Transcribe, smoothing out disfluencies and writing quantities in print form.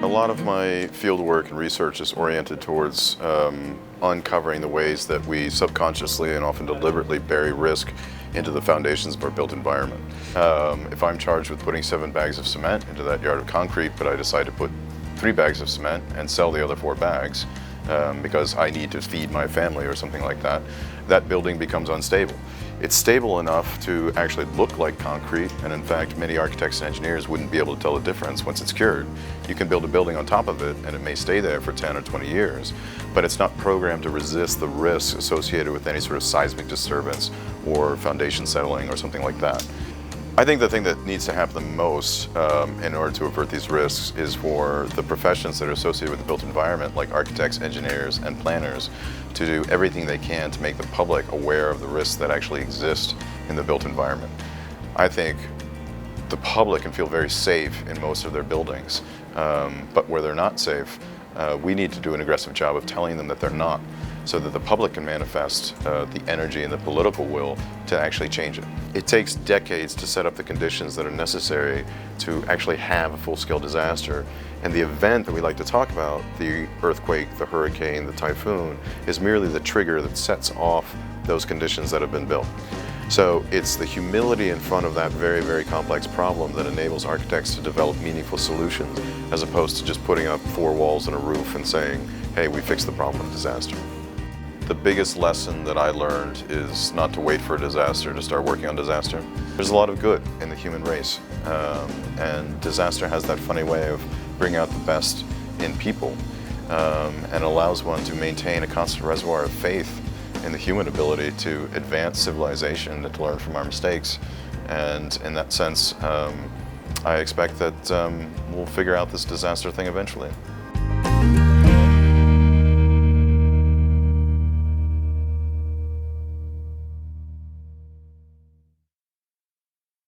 lot of my field work and research is oriented towards uncovering the ways that we subconsciously and often deliberately bury risk into the foundations of our built environment. If I'm charged with putting 7 bags of cement into that yard of concrete, but I decide to put 3 bags of cement and sell the other 4 bags because I need to feed my family or something like that, that building becomes unstable. It's stable enough to actually look like concrete, and in fact many architects and engineers wouldn't be able to tell the difference once it's cured. You can build a building on top of it and it may stay there for 10 or 20 years, but it's not programmed to resist the risks associated with any sort of seismic disturbance or foundation settling or something like that. I think the thing that needs to happen the most in order to avert these risks is for the professions that are associated with the built environment, like architects, engineers, and planners, to do everything they can to make the public aware of the risks that actually exist in the built environment. I think the public can feel very safe in most of their buildings, but where they're not safe, we need to do an aggressive job of telling them that they're not, so that the public can manifest the energy and the political will to actually change it. It takes decades to set up the conditions that are necessary to actually have a full-scale disaster. And the event that we like to talk about, the earthquake, the hurricane, the typhoon, is merely the trigger that sets off those conditions that have been built. So it's the humility in front of that very, very complex problem that enables architects to develop meaningful solutions, as opposed to just putting up 4 walls and a roof and saying, hey, we fixed the problem of disaster. The biggest lesson that I learned is not to wait for a disaster to start working on disaster. There's a lot of good in the human race, and disaster has that funny way of bringing out the best in people, and allows one to maintain a constant reservoir of faith in the human ability to advance civilization and to learn from our mistakes. And in that sense, I expect that we'll figure out this disaster thing eventually.